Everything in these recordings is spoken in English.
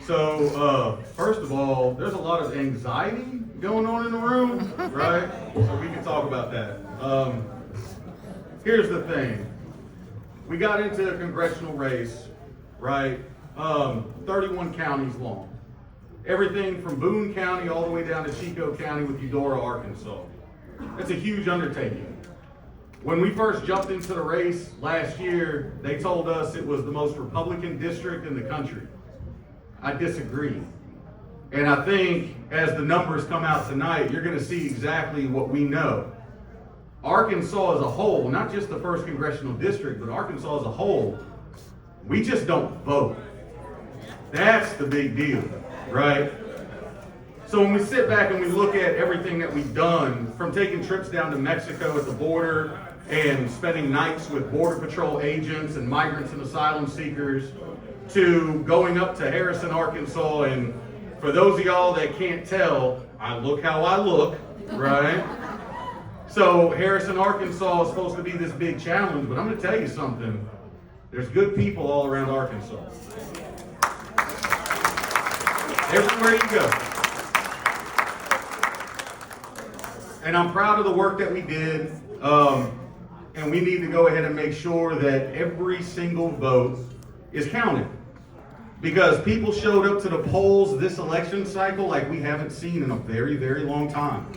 So, first of all, there's a lot of anxiety going on in the room, right? So we can talk about that. Here's the thing. We got into a congressional race, right? 31 counties long. Everything from Boone County all the way down to Chico County with Eudora, Arkansas. It's a huge undertaking. When we first jumped into the race last year, they told us it was the most Republican district in the country. I disagree. And I think as the numbers come out tonight, you're going to see exactly what we know. Arkansas as a whole, not just the 1st Congressional District, but Arkansas as a whole, we just don't vote. That's the big deal, right? So when we sit back and we look at everything that we've done, from taking trips down to Mexico at the border and spending nights with Border Patrol agents and migrants and asylum seekers, to going up to Harrison, Arkansas, and for those of y'all that can't tell, I look how I look, right? So Harrison, Arkansas is supposed to be this big challenge, but I'm going to tell you something. There's good people all around Arkansas. Everywhere you go. And I'm proud of the work that we did, and we need to go ahead and make sure that every single vote is counted. Because people showed up to the polls this election cycle like we haven't seen in a very, very long time.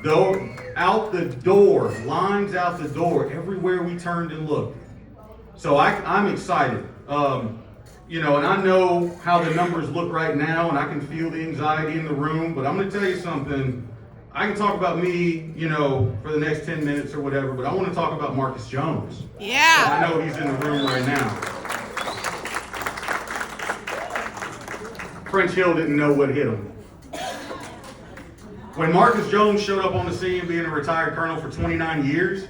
Though out the door, lines out the door, everywhere we turned and looked. So I'm excited. And I know how the numbers look right now, and I can feel the anxiety in the room, but I'm going to tell you something. I can talk about me, for the next 10 minutes or whatever, but I want to talk about Marcus Jones. Yeah. I know he's in the room right now. French Hill didn't know what hit him. When Marcus Jones showed up on the scene being a retired colonel for 29 years,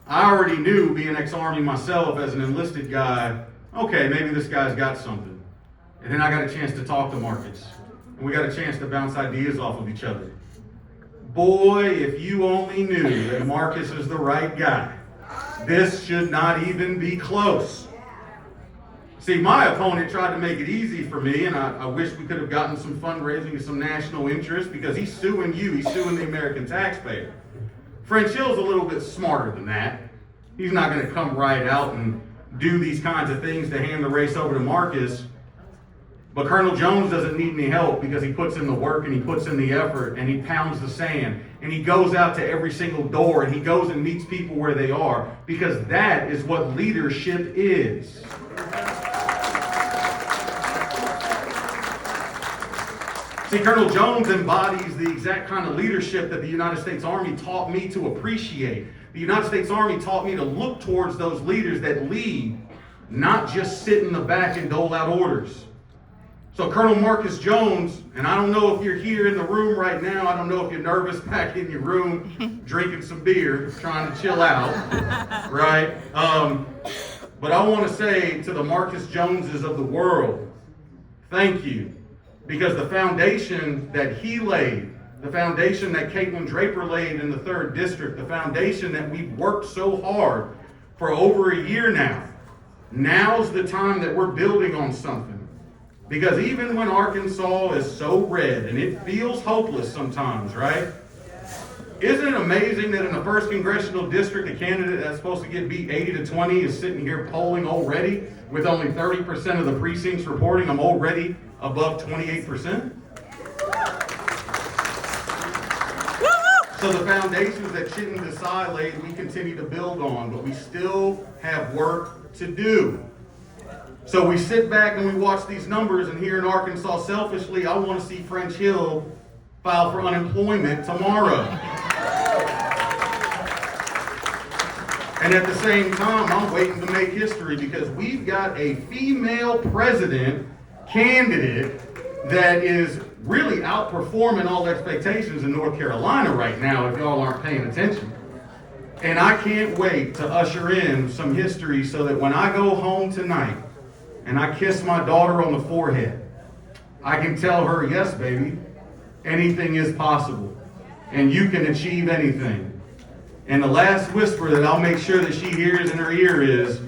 I already knew, being ex-Army myself as an enlisted guy, okay, maybe this guy's got something. And then I got a chance to talk to Marcus, and we got a chance to bounce ideas off of each other. Boy, if you only knew that Marcus is the right guy, this should not even be close. See, my opponent tried to make it easy for me, and I wish we could have gotten some fundraising and some national interest, because he's suing you, he's suing the American taxpayer. French Hill's a little bit smarter than that. He's not going to come right out and do these kinds of things to hand the race over to Marcus. But Colonel Jones doesn't need any help, because he puts in the work and he puts in the effort and he pounds the sand and he goes out to every single door and he goes and meets people where they are, because that is what leadership is. See, Colonel Jones embodies the exact kind of leadership that the United States Army taught me to appreciate. The United States Army taught me to look towards those leaders that lead, not just sit in the back and dole out orders. So Colonel Marcus Jones, and I don't know if you're here in the room right now, I don't know if you're nervous back in your room drinking some beer, trying to chill out, right? But I want to say to the Marcus Joneses of the world, thank you. Because the foundation that he laid, the foundation that Caitlin Draper laid in the 3rd District, the foundation that we've worked so hard for over a year now, now's the time that we're building on something. Because even when Arkansas is so red, and it feels hopeless sometimes, right? Isn't it amazing that in the 1st Congressional District, a candidate that's supposed to get beat 80-20 is sitting here polling already with only 30% of the precincts reporting? I'm already above 28%. So the foundations that Chit and Desai laid, we continue to build on, but we still have work to do. So we sit back and we watch these numbers, and here in Arkansas, selfishly, I want to see French Hill file for unemployment tomorrow. And at the same time, I'm waiting to make history, because we've got a female president candidate that is really outperforming all expectations in North Carolina right now, if y'all aren't paying attention. And I can't wait to usher in some history, so that when I go home tonight and I kiss my daughter on the forehead, I can tell her, yes, baby, anything is possible, and you can achieve anything. And the last whisper that I'll make sure that she hears in her ear is,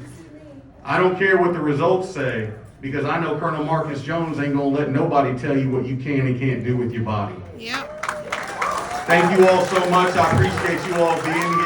I don't care what the results say, because I know Colonel Marcus Jones ain't gonna let nobody tell you what you can and can't do with your body. Yep. Thank you all so much. I appreciate you all being here.